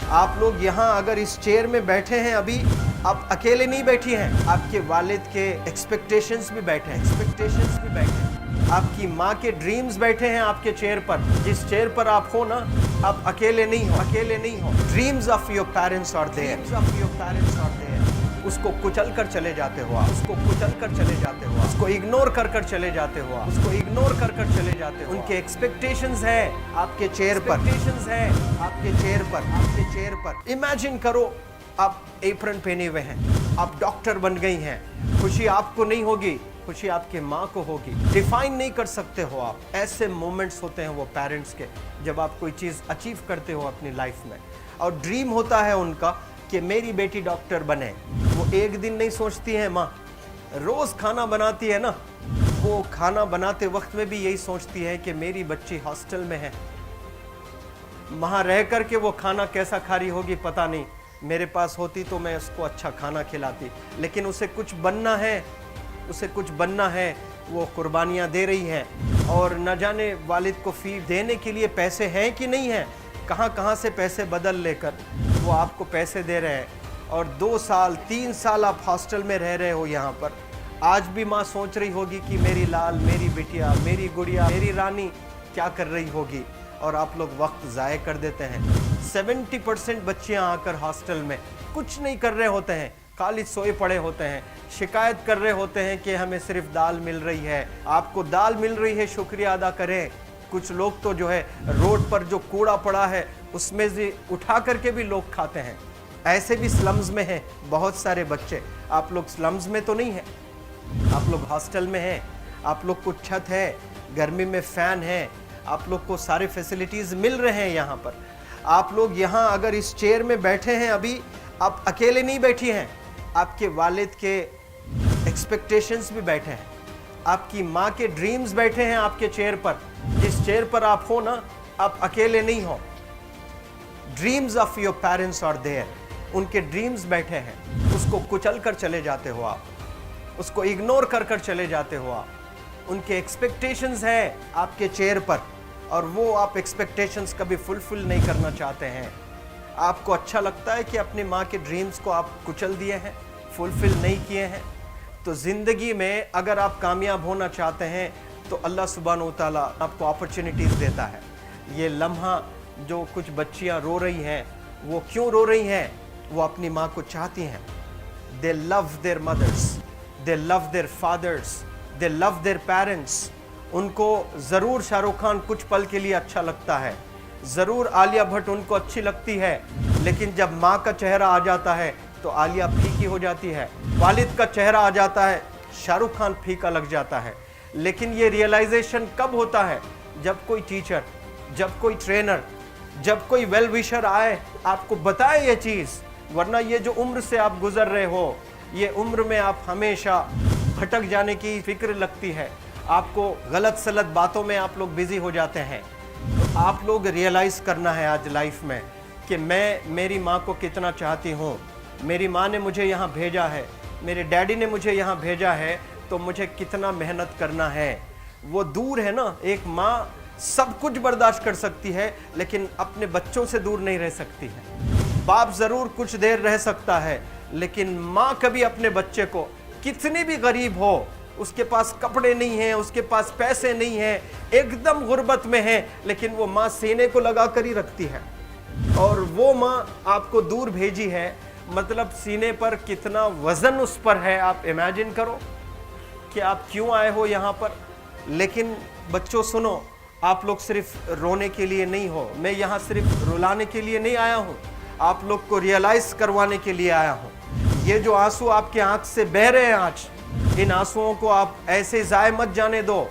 आप लोग यहाँ अगर इस चेयर में बैठे हैं अभी, आप अकेले नहीं बैठी हैं, आपके वालिद के एक्सपेक्टेशंस भी बैठे हैं, आपकी माँ के ड्रीम्स बैठे हैं आपके चेयर पर। जिस चेयर पर आप हो ना, आप अकेले नहीं हो। Dreams of your parents are there, उसको कुचल कर चले जाते हो, उसको इग्नोर कर चले जाते हो, उनके एक्सपेक्टेशंस है आपके चेयर पर। इमेजिन करो, आप एप्रन पहने हुए हैं, आप डॉक्टर बन गई हैं, खुशी आपको नहीं होगी, खुशी आपके माँ को होगी। डिफाइन नहीं कर सकते हो आप। ऐसे मोमेंट्स होते हैं वो पेरेंट्स के, जब आप कोई चीज़ अचीव करते हो अपनी लाइफ में, और ड्रीम होता है उनका कि मेरी बेटी डॉक्टर बने। वो एक दिन नहीं सोचती है माँ, रोज़ खाना बनाती है ना, वो खाना बनाते वक्त में भी यही सोचती है कि मेरी बच्ची हॉस्टल में है, वहाँ रह कर के वो खाना कैसा खा रही होगी पता नहीं, मेरे पास होती तो मैं उसको अच्छा खाना खिलाती। लेकिन उसे कुछ बनना है, वो कुर्बानियाँ दे रही है, और न जाने वालिद को फ़ी देने के लिए पैसे हैं कि नहीं हैं, कहाँ से पैसे बदल लेकर वो आपको पैसे दे रहे हैं। और 2 साल 3 साल आप हॉस्टल में रह रहे हो यहाँ पर। आज भी माँ सोच रही होगी कि मेरी लाल, मेरी बिटिया, मेरी गुड़िया, मेरी रानी क्या कर रही होगी, और आप लोग वक्त ज़ाय कर देते हैं। 70% बच्चियाँ आकर हॉस्टल में कुछ नहीं कर रहे होते हैं, खाली सोए पड़े होते हैं, शिकायत कर रहे होते हैं कि हमें सिर्फ दाल मिल रही है। आपको दाल मिल रही है, शुक्रिया अदा करें। कुछ लोग तो जो है रोड पर जो कूड़ा पड़ा है उसमें से उठा करके भी लोग खाते हैं। ऐसे भी स्लम्स में हैं बहुत सारे बच्चे। आप लोग स्लम्स में तो नहीं हैं, आप लोग हॉस्टल में हैं, आप लोग को छत है, गर्मी में फ़ैन है, आप लोग को सारे फैसिलिटीज़ मिल रहे हैं यहाँ पर। आप लोग यहाँ अगर इस चेयर में बैठे हैं अभी, आप अकेले नहीं बैठी हैं, आपके वालिद के एक्सपेक्टेशंस भी बैठे हैं, आपकी माँ के ड्रीम्स बैठे हैं आपके चेयर पर। जिस चेयर पर आप हो ना, आप अकेले नहीं हो। Dreams of your parents are there, उनके ड्रीम्स बैठे हैं, उसको कुचल कर चले जाते हो आप, उसको इग्नोर कर चले जाते हो आप। उनके एक्सपेक्टेशंस है आपके चेयर पर, और वो आप एक्सपेक्टेशंस कभी फुलफिल नहीं करना चाहते हैं। आपको अच्छा लगता है कि अपनी माँ के ड्रीम्स को आप कुचल दिए हैं, फुलफिल नहीं किए हैं। तो ज़िंदगी में अगर आप कामयाब होना चाहते हैं तो अल्लाह सुब्हानहू तआला आपको अपॉर्चुनिटीज़ देता है। ये लम्हा जो कुछ बच्चियाँ रो रही हैं, वो क्यों रो रही हैं? वो अपनी माँ को चाहती हैं। They love their mothers, they love their fathers, they love their parents. उनको ज़रूर शाहरुख खान कुछ पल के लिए अच्छा लगता है, ज़रूर आलिया भट्ट उनको अच्छी लगती है, लेकिन जब माँ का चेहरा आ जाता है तो आलिया फीकी हो जाती है। वालिद का चेहरा आ जाता है, शाहरुख खान फीका लग जाता है। लेकिन ये रियलाइजेशन कब होता है? जब कोई टीचर, जब कोई ट्रेनर, जब कोई वेल विशर आए, आपको बताए ये चीज़। वरना ये जो उम्र से आप गुजर रहे हो, ये उम्र में आप हमेशा भटक जाने की फिक्र लगती है, आपको गलत सलत बातों में आप लोग बिजी हो जाते हैं। तो आप लोग रियलाइज़ करना है आज लाइफ में कि मैं मेरी माँ को कितना चाहती हूँ। मेरी माँ ने मुझे यहाँ भेजा है, मेरे डैडी ने मुझे यहाँ भेजा है, तो मुझे कितना मेहनत करना है। वो दूर है ना, एक माँ सब कुछ बर्दाश्त कर सकती है, लेकिन अपने बच्चों से दूर नहीं रह सकती है। बाप ज़रूर कुछ देर रह सकता है, लेकिन माँ कभी अपने बच्चे को, कितनी भी गरीब हो, उसके पास कपड़े नहीं हैं, उसके पास पैसे नहीं हैं, एकदम गुर्बत में है, लेकिन वो माँ सीने को लगा कर ही रखती है। और वो माँ आपको दूर भेजी है, मतलब सीने पर कितना वज़न उस पर है। आप इमेजिन करो कि आप क्यों आए हो यहाँ पर। लेकिन बच्चों सुनो, आप लोग सिर्फ रोने के लिए नहीं हो, मैं यहाँ सिर्फ रुलाने के लिए नहीं आया हूँ, आप लोग को रियलाइज़ करवाने के लिए आया हूँ। ये जो आंसू आपके आँख से बह रहे हैं आज, इन आंसुओं को आप ऐसे ज़ाय मत जाने दो।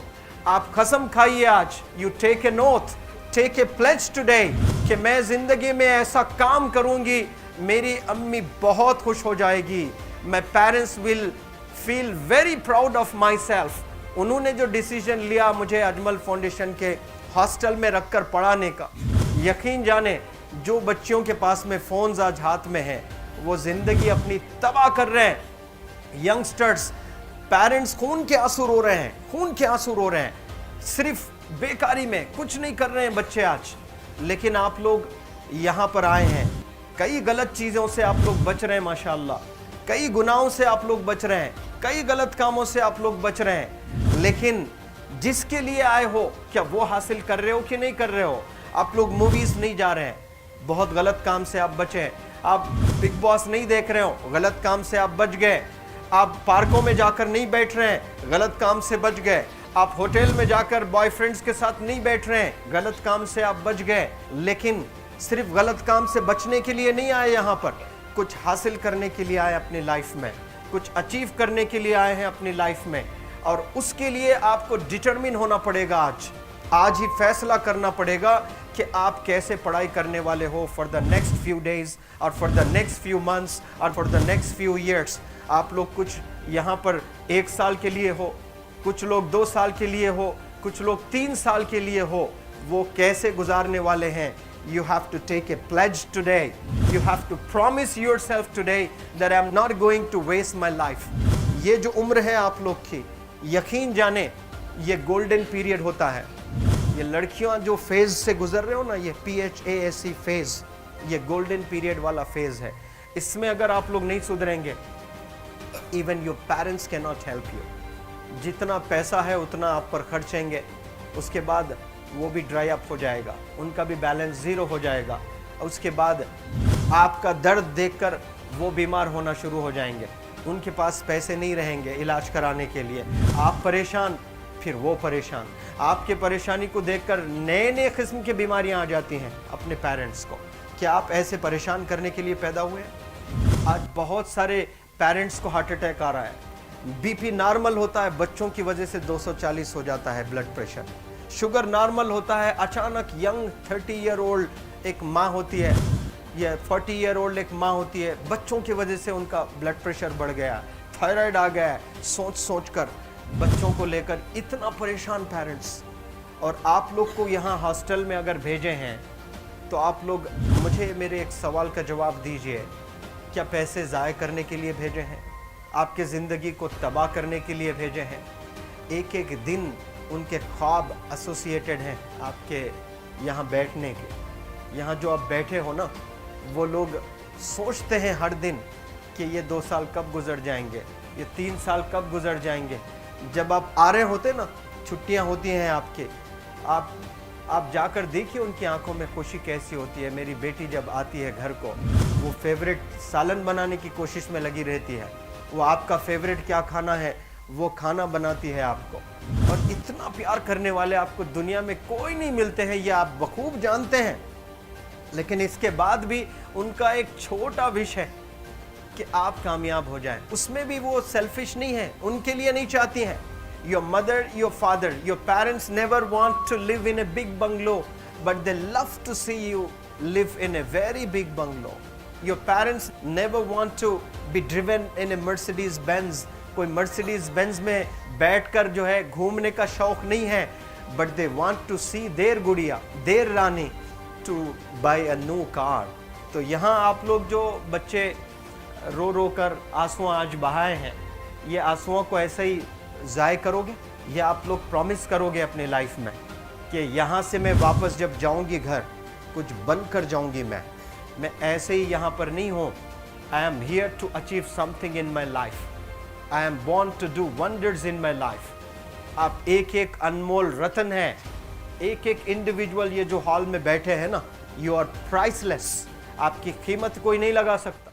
आप कसम खाइए आज, you take a note, take a pledge today, कि मैं ज़िंदगी में ऐसा काम करूँगी, मेरी अम्मी बहुत खुश हो जाएगी। My parents will feel very proud of my self. उन्होंने जो डिसीजन लिया मुझे अजमल फाउंडेशन के हॉस्टल में रखकर पढ़ाने का, यकीन जाने जो बच्चियों के पास में फ़ोन्स आज हाथ में हैं, वो ज़िंदगी अपनी तबाह कर रहे हैं। यंगस्टर्स, पेरेंट्स खून के आंसू रो रहे हैं, खून के आंसू रो रहे हैं, सिर्फ बेकारी में कुछ नहीं कर रहे हैं बच्चे आज। लेकिन आप लोग यहाँ पर आए हैं, कई गलत चीज़ों से आप लोग बच रहे हैं माशाल्लाह, कई गुनाहों से आप लोग बच रहे हैं, कई गलत कामों से आप लोग बच रहे हैं, लेकिन जिसके लिए आए हो क्या वो हासिल कर रहे हो कि नहीं कर रहे हो? आप लोग मूवीज नहीं जा रहे हैं, बहुत गलत काम से आप बचे हैं। आप बिग बॉस नहीं देख रहे हो, गलत काम से आप बच गए। आप पार्कों में जाकर नहीं बैठ रहे हैं, गलत काम से बच गए। आप होटल में जाकर बॉयफ्रेंड्स के साथ नहीं बैठ रहे हैं, गलत काम से आप बच गए। लेकिन सिर्फ गलत काम से बचने के लिए नहीं आए, यहाँ पर कुछ हासिल करने के लिए आए अपनी लाइफ में, कुछ अचीव करने के लिए आए हैं अपनी लाइफ में। और उसके लिए आपको डिटरमिन होना पड़ेगा। आज ही फैसला करना पड़ेगा कि आप कैसे पढ़ाई करने वाले हो for the next few days और for the next few months और for the next few years. आप लोग कुछ यहाँ पर 1 साल के लिए हो, कुछ लोग 2 साल के लिए हो, कुछ लोग 3 साल के लिए हो। वो कैसे गुजारने वाले हैं? You have to take a pledge today. You have to promise yourself today that I'm not going to waste my life. ये जो उम्र है आप लोग की, यकीन जाने ये गोल्डन पीरियड होता है। ये लड़कियां जो फेज से गुजर रहे हो ना, ये PHASE फेज, ये गोल्डन पीरियड वाला फेज है। इसमें अगर आप लोग नहीं सुधरेंगे, even your parents can not help you. जितना पैसा है उतना आप पर खर्चेंगे, उसके बाद वो भी ड्राई अप हो जाएगा, उनका भी बैलेंस ज़ीरो हो जाएगा। उसके बाद आपका दर्द देखकर वो बीमार होना शुरू हो जाएंगे, उनके पास पैसे नहीं रहेंगे इलाज कराने के लिए। आप परेशान, फिर वो परेशान। आपके परेशानी को देखकर नए नए किस्म की बीमारियां आ जाती हैं अपने पेरेंट्स को। क्या आप ऐसे परेशान करने के लिए पैदा हुए? आज बहुत सारे पेरेंट्स को हार्ट अटैक आ रहा है, BP नॉर्मल होता है, बच्चों की वजह से 240 हो जाता है ब्लड प्रेशर। शुगर नॉर्मल होता है, अचानक यंग 30 ईयर ओल्ड एक माँ होती है या 40 ईयर ओल्ड एक माँ होती है, बच्चों की वजह से उनका ब्लड प्रेशर बढ़ गया, थायराइड आ गया है। सोच कर बच्चों को लेकर इतना परेशान पेरेंट्स। और आप लोग को यहाँ हॉस्टल में अगर भेजे हैं तो आप लोग मुझे मेरे एक सवाल का जवाब दीजिए, क्या पैसे ज़ाय करने के लिए भेजे हैं? आपके ज़िंदगी को तबाह करने के लिए भेजे हैं? एक एक दिन उनके ख्वाब एसोसिएटेड हैं आपके यहाँ बैठने के। यहाँ जो आप बैठे हो ना, वो लोग सोचते हैं हर दिन कि ये 2 साल कब गुजर जाएंगे, ये 3 साल कब गुजर जाएंगे। जब आप आ रहे होते ना, छुट्टियाँ होती हैं आपके, आप जाकर देखिए उनकी आंखों में खुशी कैसी होती है। मेरी बेटी जब आती है घर को, वो फेवरेट सालन बनाने की कोशिश में लगी रहती है। वो आपका फेवरेट क्या खाना है वो खाना बनाती है आपको। और इतना प्यार करने वाले आपको दुनिया में कोई नहीं मिलते हैं, ये आप बखूब जानते हैं। लेकिन इसके बाद भी उनका एक छोटा विश है कि आप कामयाब हो जाएं। उसमें भी वो सेल्फिश नहीं है, उनके लिए नहीं चाहती हैं। Your mother, your father, your parents never want to live in a big bungalow, but they love to see you live in a very big bungalow. Your parents never want to be driven in a Mercedes Benz. कोई Mercedes Benz में बैठकर जो है घूमने का शौक नहीं है, but they want to see their गुड़िया, देयर रानी to buy a new car. तो यहाँ आप लोग जो बच्चे रो रो कर आंसू आज बहाए हैं, ये आंसुओं को ऐसे ही ज़ाय करोगे? ये आप लोग प्रॉमिस करोगे अपने लाइफ में कि यहाँ से मैं वापस जब जाऊँगी घर, कुछ बन कर जाऊँगी। मैं ऐसे ही यहाँ पर नहीं हूँ। I am here to achieve something in my life. I am born to do wonders in my life. आप एक एक अनमोल रत्न हैं, एक एक इंडिविजुअल ये जो हॉल में बैठे हैं ना, you are priceless. आपकी कीमत कोई नहीं लगा सकता।